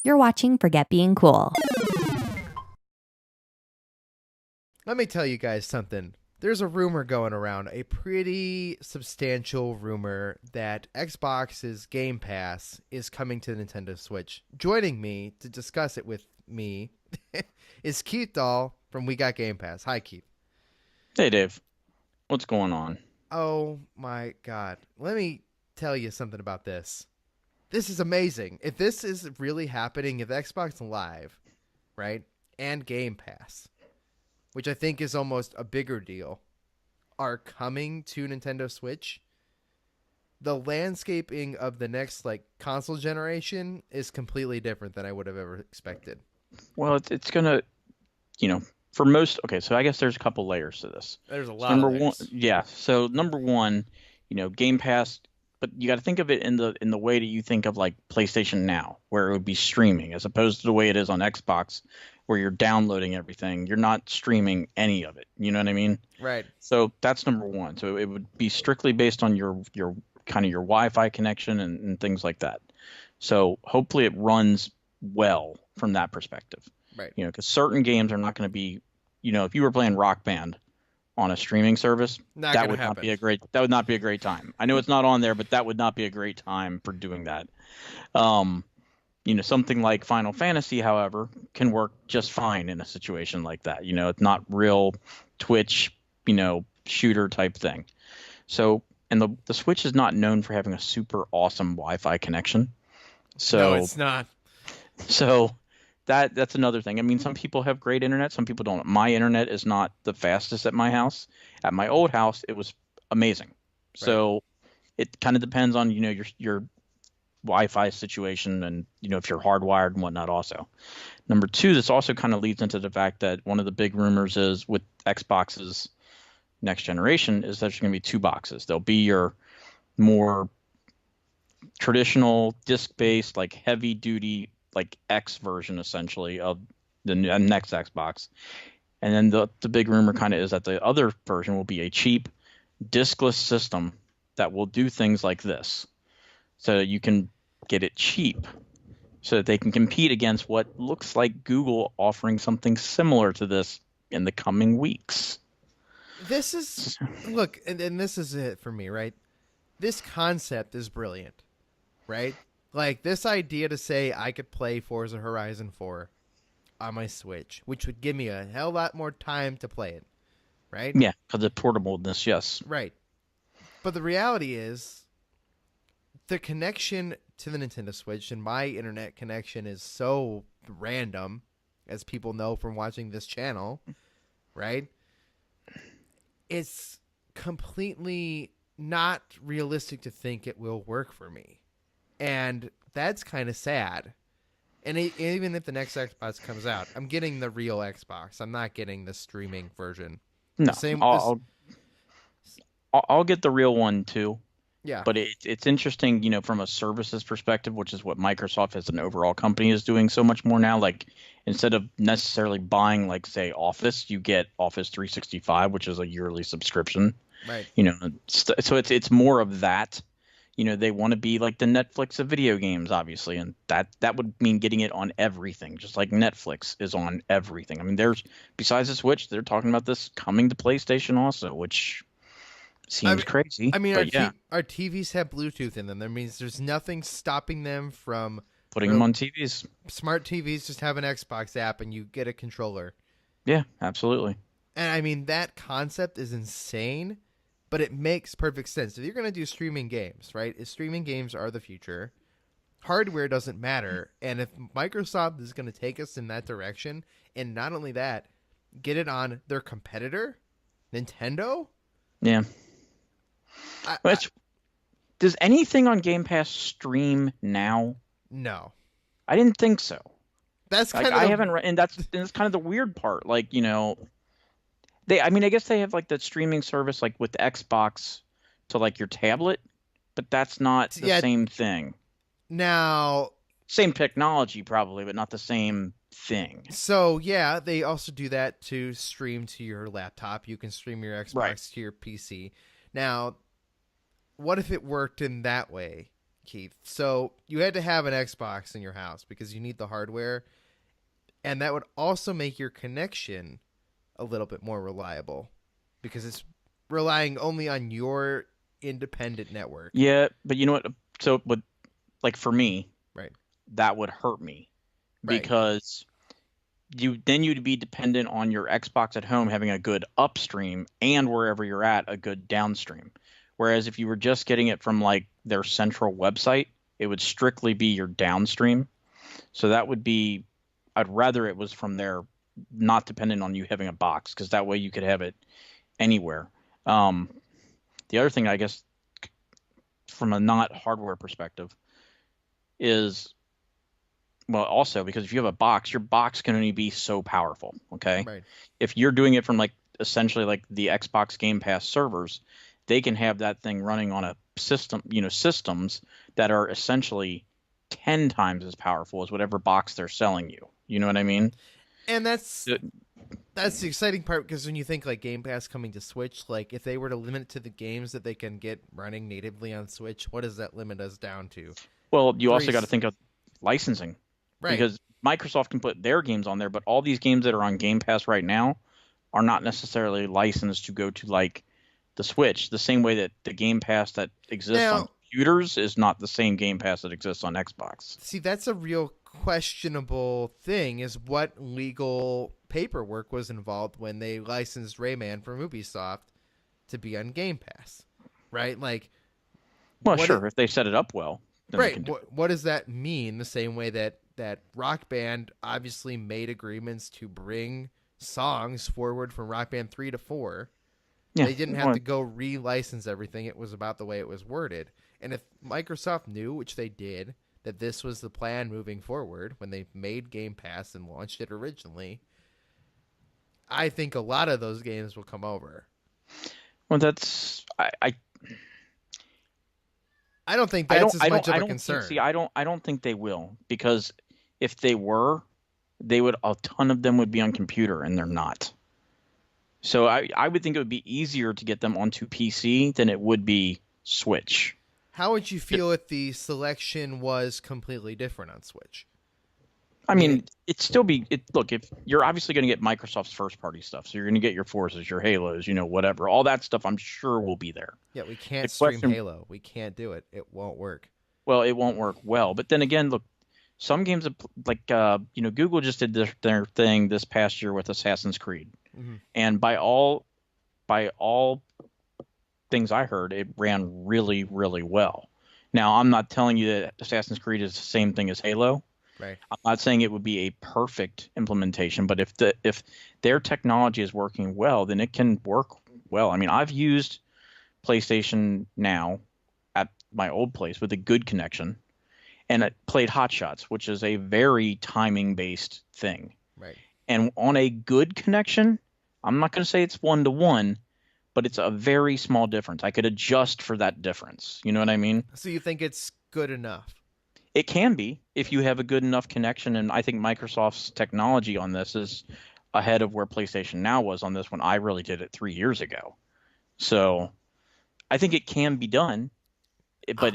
You're watching Forget Being Cool. Let me tell you guys something. There's a rumor going around, a pretty substantial rumor that Xbox's Game Pass is coming to the Nintendo Switch. Joining me to discuss it with me is Keith Dahl from We Got Game Pass. Hi, Keith. Hey Dave, what's going on? Oh my God. Let me tell you something about this. This is amazing. If this is really happening, if Xbox Live, right, and Game Pass, which I think is almost a bigger deal, are coming to Nintendo Switch, the landscaping of the next console generation is completely different than I would have ever expected. Well, it's gonna, for most. Okay, so I guess there's a couple layers to this. There's a So lot of number one, layers. yeah. So number one, Game Pass, but you got to think of it in the way that you think of like PlayStation Now, where it would be streaming, as opposed to the way it is on Xbox, where you're downloading everything. You're not streaming any of it. You know what I mean? Right. So that's number one. So it would be strictly based on your kind of your Wi-Fi connection and things like that. So hopefully it runs well from that perspective. Right. Because certain games are not going to be, if you were playing Rock Band on a streaming service, Not that gonna would not happen. be a great time. I know it's not on there, but that would not be a great time for doing that. Something like Final Fantasy, however, can work just fine in a situation like that. It's not real Twitch, shooter type thing. So, and the Switch is not known for having a super awesome Wi-Fi connection. So, No, it's not. so that's another thing. I mean, some people have great internet, some people don't. My internet is not the fastest at my house. At my old house, it was amazing. So it kind of depends on, your Wi-Fi situation and, if you're hardwired and whatnot also. Number two, this also kind of leads into the fact that one of the big rumors is with Xbox's next generation is that there's going to be two boxes. There'll be your more traditional disc-based, like heavy-duty, like X version essentially of the next Xbox. And then the big rumor kind of is that the other version will be a cheap discless system that will do things like this. So you can get it cheap so that they can compete against what looks like Google offering something similar to this in the coming weeks. This is look, and this is it for me, right? This concept is brilliant, right? Like this idea to say I could play Forza Horizon 4 on my Switch, which would give me a hell lot more time to play it, right? Yeah, because of portableness, yes. Right. But the reality is the connection to the Nintendo Switch and my internet connection is so random, as people know from watching this channel, right? It's completely not realistic to think it will work for me. And that's kind of sad. And even if the next Xbox comes out, I'm getting the real Xbox. I'm not getting the streaming version. No, Same. I'll get the real one too. Yeah. But it's interesting, from a services perspective, which is what Microsoft as an overall company is doing so much more now. Like instead of necessarily buying, like say Office, you get Office 365, which is a yearly subscription. Right. So it's more of that. They want to be like the Netflix of video games, obviously, and that would mean getting it on everything, just like Netflix is on everything. I mean, besides the Switch, they're talking about this coming to PlayStation also, which seems crazy. I mean, but our TVs have Bluetooth in them. That means there's nothing stopping them from putting them on TVs. Smart TVs just have an Xbox app and you get a controller. Yeah, absolutely. And I mean, that concept is insane, but it makes perfect sense. If you're going to do streaming games, right? If streaming games are the future, hardware doesn't matter. And if Microsoft is going to take us in that direction, and not only that, get it on their competitor, Nintendo. Yeah. Does anything on Game Pass stream now? No. I didn't think so. That's kind like, of I haven't and that's kind of the weird part. Like, I guess they have like the streaming service like with the Xbox to like your tablet, but that's not the same thing. Now, same technology probably, but not the same thing. So, yeah, they also do that to stream to your laptop. You can stream your Xbox to your PC. Now, what if it worked in that way? Keith. So you had to have an Xbox in your house because you need the hardware, and that would also make your connection a little bit more reliable because it's relying only on your independent network. Yeah, but you know what? So, like for me, Right. that would hurt me Right. because you'd be dependent on your Xbox at home having a good upstream and wherever you're at a good downstream. Whereas if you were just getting it from like their central website, it would strictly be your downstream. So that would be, I'd rather it was from there, not dependent on you having a box, because that way you could have it anywhere. The other thing, I guess, from a not hardware perspective, is, well, also because if you have a box, your box can only be so powerful. Okay, Right. if you're doing it from like essentially like the Xbox Game Pass servers, they can have that thing running on a system, systems that are essentially 10 times as powerful as whatever box they're selling you. You know what I mean? And that's the exciting part, because when you think like Game Pass coming to Switch, like if they were to limit it to the games that they can get running natively on Switch, what does that limit us down to? Well, you also got to think of licensing. Right. Because Microsoft can put their games on there, but all these games that are on Game Pass right now are not necessarily licensed to go to like the Switch. The same way that the Game Pass that exists on computers is not the same Game Pass that exists on Xbox. See, that's a real questionable thing, is what legal paperwork was involved when they licensed Rayman from Ubisoft to be on Game Pass, right? Like, well, sure, if they set it up well, then right? They can do what does that mean? The same way that Rock Band obviously made agreements to bring songs forward from Rock Band 3 to 4. Yeah, they didn't have to go relicense everything. It was about the way it was worded. And if Microsoft knew, which they did, that this was the plan moving forward when they made Game Pass and launched it originally, I think a lot of those games will come over. Well, that's I don't think that's as much of a concern. I don't think they will, because if they were, a ton of them would be on computer, and they're not. So I would think it would be easier to get them onto PC than it would be Switch. How would you feel if the selection was completely different on Switch? I mean, look, if you're obviously going to get Microsoft's first party stuff, so you're going to get your Forzas, your Halos, whatever, all that stuff, I'm sure will be there. Yeah, we can't stream Halo. We can't do it. It won't work. Well, it won't work well. But then again, look, some games like Google just did their thing this past year with Assassin's Creed, and by all things I heard, it ran really, really well. Now, I'm not telling you that Assassin's Creed is the same thing as Halo. Right. I'm not saying it would be a perfect implementation, but if their technology is working well, then it can work well. I mean, I've used PlayStation Now at my old place with a good connection, and it played Hot Shots, which is a very timing-based thing. Right. And on a good connection, I'm not going to say it's 1-to-1, but it's a very small difference. I could adjust for that difference. You know what I mean? So you think it's good enough? It can be if you have a good enough connection, and I think Microsoft's technology on this is ahead of where PlayStation Now was on this when I really did it 3 years ago. So I think it can be done, but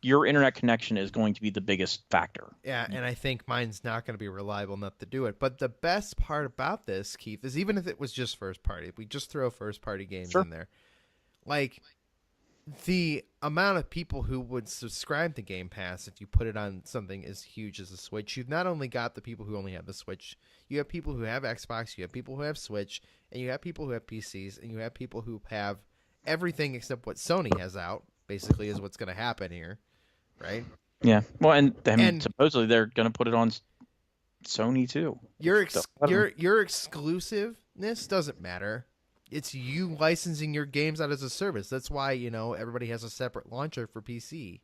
your internet connection is going to be the biggest factor. Yeah, and I think mine's not going to be reliable enough to do it. But the best part about this, Keith, is even if it was just first party, if we just throw first party games in there, like the amount of people who would subscribe to Game Pass if you put it on something as huge as the Switch, you've not only got the people who only have the Switch, you have people who have Xbox, you have people who have Switch, and you have people who have PCs, and you have people who have everything except what Sony has out, basically, is what's going to happen here, right? Yeah. Well, and supposedly they're going to put it on Sony too. Your exclusiveness doesn't matter. It's you licensing your games out as a service. That's why, everybody has a separate launcher for PC.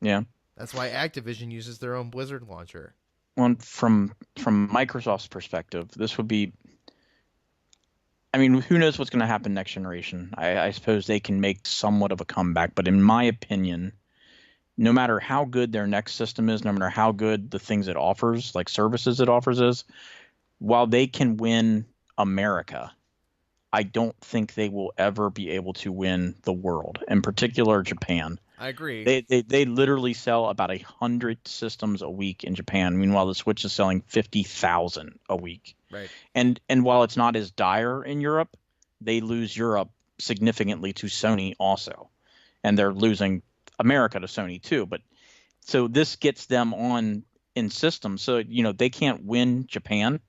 Yeah. That's why Activision uses their own Blizzard launcher. Well, from Microsoft's perspective, this would be, I mean, who knows what's going to happen next generation? I suppose they can make somewhat of a comeback, but in my opinion, no matter how good their next system is, no matter how good the things it offers, like services it offers is, while they can win America, I don't think they will ever be able to win the world, in particular Japan. I agree. They literally sell about 100 systems a week in Japan. Meanwhile, the Switch is selling 50,000 a week. Right. And while it's not as dire in Europe, they lose Europe significantly to Sony also, and they're losing America to Sony too. But so this gets them on in systems. So they can't win Japan,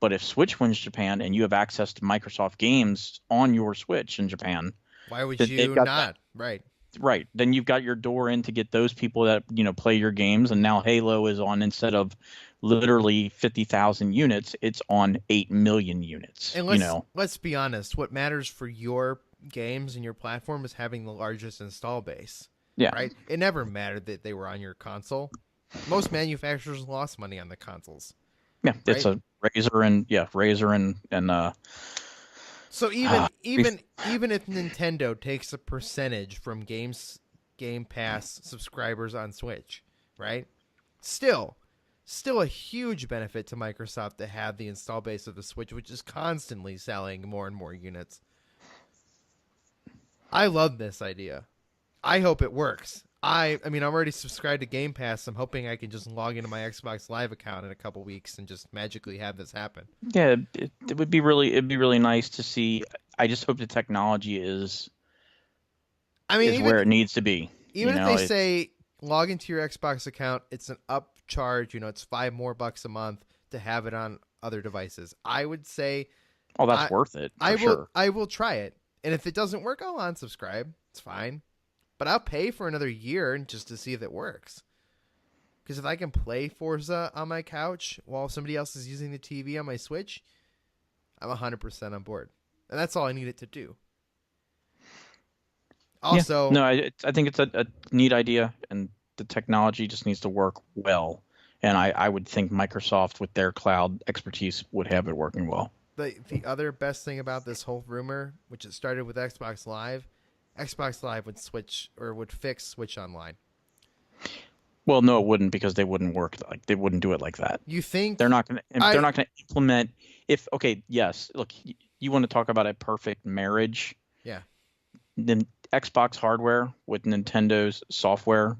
but if Switch wins Japan and you have access to Microsoft games on your Switch in Japan, Why would that they've you got not? Right. right, then you've got your door in to get those people that play your games. And now Halo is on, instead of literally 50,000 units, it's on 8 million units. And let's be honest. What matters for your games and your platform is having the largest install base. Yeah. Right. It never mattered that they were on your console. Most manufacturers lost money on the consoles. Yeah, it's right? a Razer and So even if Nintendo takes a percentage from Game Pass subscribers on Switch, right? Still a huge benefit to Microsoft to have the install base of the Switch, which is constantly selling more and more units. I love this idea. I hope it works. I mean, I'm already subscribed to Game Pass. I'm hoping I can just log into my Xbox Live account in a couple weeks and just magically have this happen. Yeah, it would be really nice to see. I just hope the technology is where it needs to be. Even if they say log into your Xbox account, it's an upcharge. It's $5 more a month to have it on other devices. I would say, oh, that's worth it. I will try it, and if it doesn't work, I'll unsubscribe. It's fine. But I'll pay for another year just to see if it works. Because if I can play Forza on my couch while somebody else is using the TV on my Switch, I'm 100% on board. And that's all I need it to do. Also, no, I think it's a neat idea, and the technology just needs to work well. And I would think Microsoft, with their cloud expertise, would have it working well. The other best thing about this whole rumor, which it started with Xbox Live would fix Switch Online. Well, no, it wouldn't, because they wouldn't do it like that. You think they're not going to implement? Yes. Look, you want to talk about a perfect marriage? Yeah. Then Xbox hardware with Nintendo's software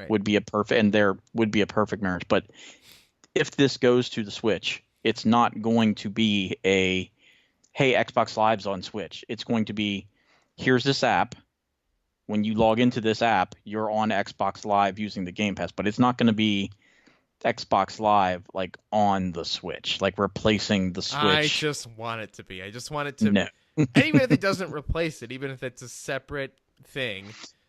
would be a perfect marriage. But if this goes to the Switch, it's not going to be hey, Xbox Live's on Switch. It's going to be, here's this app. When you log into this app, you're on Xbox Live using the Game Pass, but it's not going to be Xbox Live like on the Switch, like replacing the Switch. I just want it to be. I just want it to. No. And even if it doesn't replace it, even if it's a separate thing.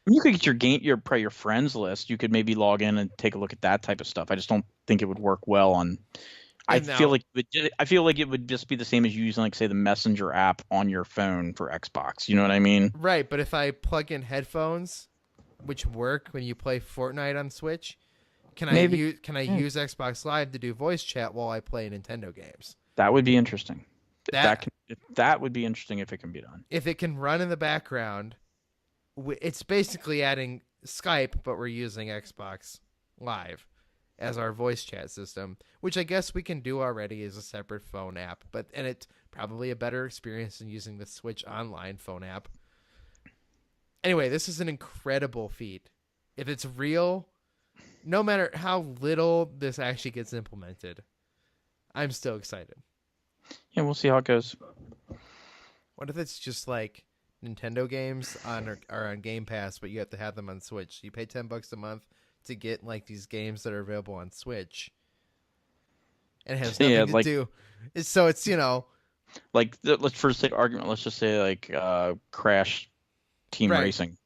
You could get your friends list. You could maybe log in and take a look at that type of stuff. I just don't think it would work well on. I feel like it would just be the same as you using, like, say, the Messenger app on your phone for Xbox. You know what I mean? Right, but if I plug in headphones, which work when you play Fortnite on Switch, can I use Xbox Live to do voice chat while I play Nintendo games? That would be interesting. That would be interesting if it can be done. If it can run in the background, it's basically adding Skype, but we're using Xbox Live as our voice chat system, which I guess we can do already as a separate phone app, and it's probably a better experience than using the Switch Online phone app. Anyway, this is an incredible feat. If it's real, no matter how little this actually gets implemented, I'm still excited. Yeah, we'll see how it goes. What if it's just like Nintendo games are on Game Pass, but you have to have them on Switch? You pay $10 a month to get like these games that are available on Switch, and it has nothing to do. So it's like let's first take argument. Let's just say like Crash Team Racing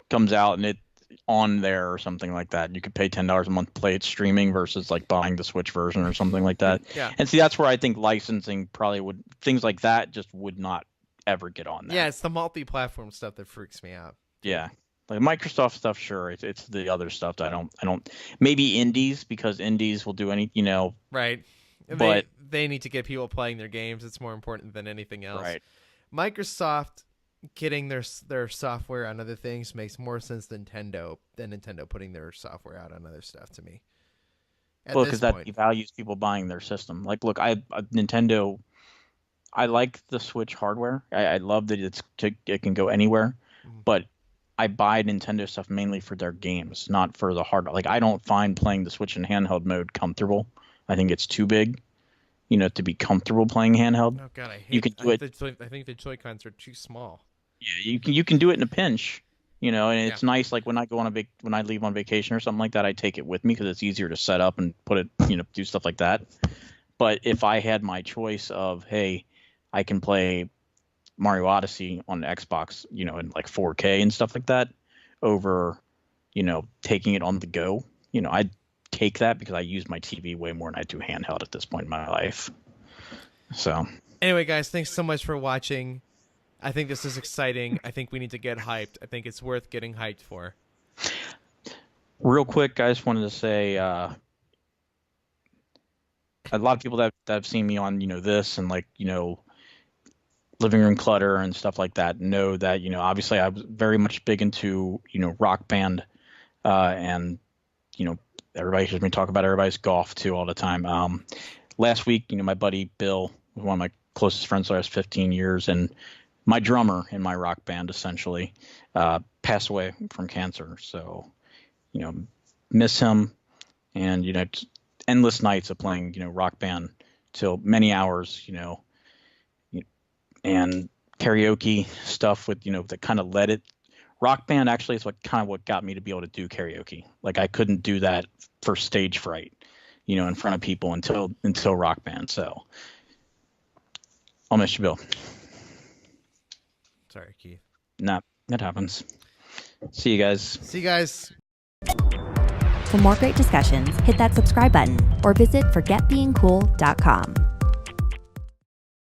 comes out and it's on there or something like that. You could pay $10 a month to play it streaming versus like buying the Switch version or something like that. Yeah. And see, that's where I think licensing things like that just would not ever get on there. Yeah, it's the multi-platform stuff that freaks me out. Yeah. Like Microsoft stuff, sure. It's the other stuff that I don't. Maybe indies, because indies will do any, Right. But they need to get people playing their games. It's more important than anything else. Right. Microsoft getting their software on other things makes more sense than Nintendo putting their software out on other stuff to me. Well, because that devalues people buying their system. Like, look, Nintendo. I like the Switch hardware. I love that it can go anywhere, but I buy Nintendo stuff mainly for their games, not for the hard. Like, I don't find playing the Switch in handheld mode comfortable. I think it's too big, to be comfortable playing handheld. Oh God, I hate. You can do it. I think the Joy-Cons are too small. Yeah, you can do it in a pinch, and it's nice. Like when I go on when I leave on vacation or something like that, I take it with me because it's easier to set up and put it, do stuff like that. But if I had my choice of, hey, I can play Mario Odyssey on the Xbox, in like 4K and stuff like that, over, taking it on the go, I'd take that because I use my TV way more than I do handheld at this point in my life. So anyway, guys, thanks so much for watching. I think this is exciting. I think we need to get hyped. I think it's worth getting hyped for. Real quick, I just wanted to say, a lot of people that have seen me on, this and like, living room clutter and stuff like that know that, obviously I was very much big into, Rock Band, and, everybody hears me talk about everybody's golf too all the time. Last week, my buddy Bill, one of my closest friends the last 15 years, and my drummer in my rock band essentially, passed away from cancer. So, miss him, and, endless nights of playing, Rock Band till many hours, and karaoke stuff with, that kind of led it. Rock Band actually is what got me to be able to do karaoke. Like I couldn't do that for stage fright, in front of people until Rock Band. So I'll miss you, Bill. Sorry, Keith. Nah, that happens. See you guys. See you guys. For more great discussions, hit that subscribe button or visit forgetbeingcool.com.